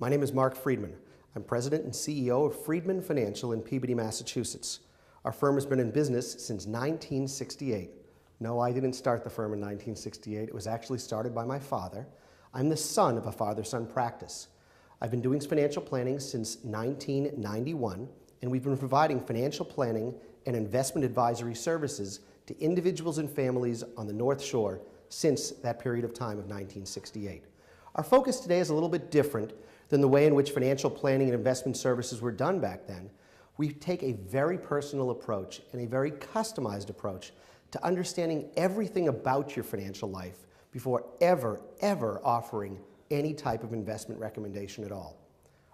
My name is Marc Freedman. I'm President and CEO of Freedman Financial in Peabody, Massachusetts. Our firm has been in business since 1968. No, I didn't start the firm in 1968. It was actually started by my father. I'm the son of a father-son practice. I've been doing financial planning since 1991, and we've been providing financial planning and investment advisory services to individuals and families on the North Shore since that period of time of 1968. Our focus today is a little bit different than the way in which financial planning and investment services were done back then. We take a very personal approach and a very customized approach to understanding everything about your financial life before ever offering any type of investment recommendation at all.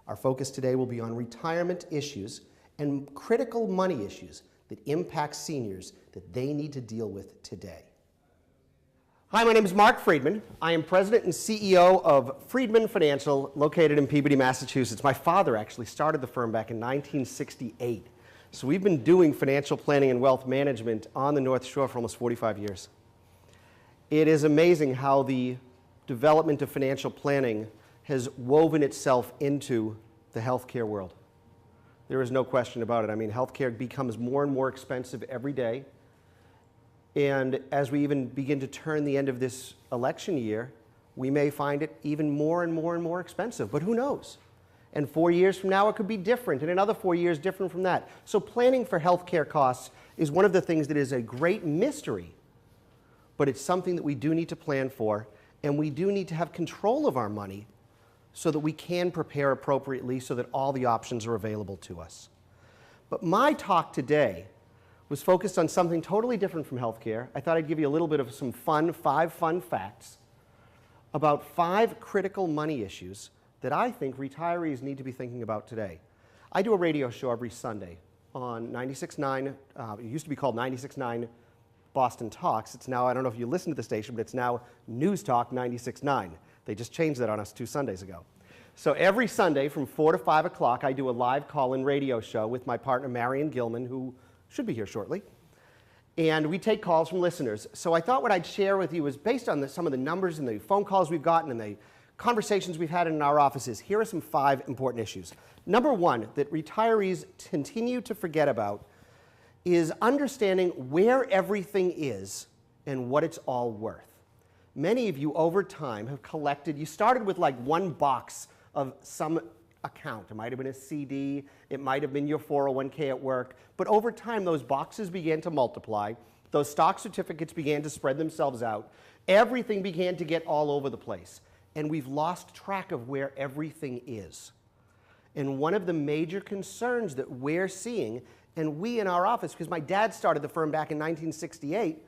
Our focus today will be on retirement issues and critical money issues that impact seniors that they need to deal with today. Hi, my name is Marc Freedman. I am President and CEO of Freedman Financial, located in Peabody, Massachusetts. My father actually started the firm back in 1968. So we've been doing financial planning and wealth management on the North Shore for almost 45 years. It is amazing how the development of financial planning has woven itself into the healthcare world. There is no question about it. I mean, healthcare becomes more and more expensive every day. And as we even begin to turn the end of this election year, we may find it even more and more expensive, but who knows? And 4 years from now, it could be different, and another 4 years different from that. So planning for healthcare costs is one of the things that is a great mystery, but it's something that we do need to plan for, and we do need to have control of our money so that we can prepare appropriately so that all the options are available to us. But my talk today was focused on something totally different from healthcare. I thought I'd give you a little bit of some five fun facts about 5 critical money issues that I think retirees need to be thinking about today. I do a radio show every Sunday on 96.9, it used to be called 96.9 Boston Talks. It's now, I don't know if you listen to the station, but it's now News Talk 96.9. They just changed that on us 2 Sundays ago. So every Sunday from 4 to 5 o'clock, I do a live call-in radio show with my partner, Marion Gilman, who should be here shortly. And we take calls from listeners. So I thought what I'd share with you is based on some of the numbers and the phone calls we've gotten and the conversations we've had in our offices. Here are some 5 important issues. Number 1 that retirees continue to forget about is understanding where everything is and what it's all worth. Many of you over time have collected, you started with like one box of some account. It might have been a CD, it might have been your 401k at work, but over time those boxes began to multiply, those stock certificates began to spread themselves out, everything began to get all over the place, and we've lost track of where everything is. And one of the major concerns that we're seeing, and we in our office, because my dad started the firm back in 1968,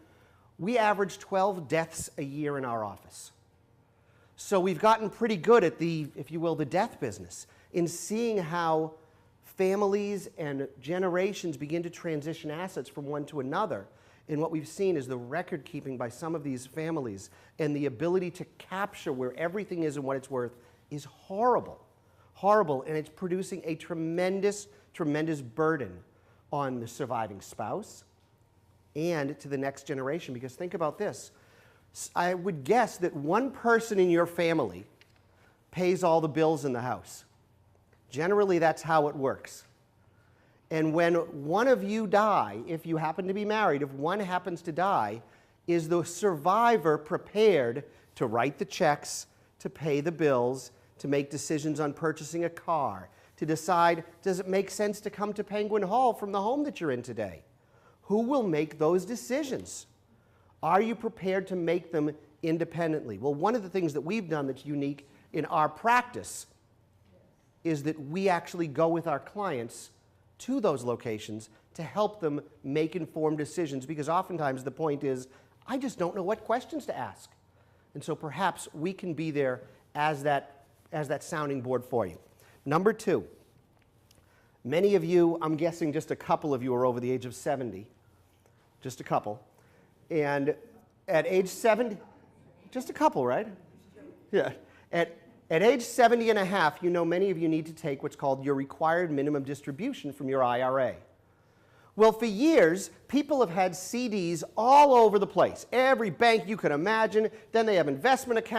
we averaged 12 deaths a year in our office. So we've gotten pretty good at the, if you will, the death business, in seeing how families and generations begin to transition assets from one to another. And what we've seen is the record keeping by some of these families and the ability to capture where everything is and what it's worth is horrible. Horrible, and it's producing a tremendous burden on the surviving spouse and to the next generation. Because think about this. I would guess that one person in your family pays all the bills in the house. Generally, that's how it works. And when one of you die, if you happen to be married, if one happens to die, is the survivor prepared to write the checks, to pay the bills, to make decisions on purchasing a car, to decide, does it make sense to come to Penguin Hall from the home that you're in today? Who will make those decisions? Are you prepared to make them independently? Well, one of the things that we've done that's unique in our practice is that we actually go with our clients to those locations to help them make informed decisions, because oftentimes the point is, I just don't know what questions to ask. And so perhaps we can be there as that sounding board for you. Number 2, many of you, I'm guessing just a couple of you are over the age of 70, just a couple. And at age 70, just a couple, right? Yeah. At age 70 and a half, you know many of you need to take what's called your required minimum distribution from your IRA. Well, for years, people have had CDs all over the place. Every bank you could imagine. Then they have investment accounts.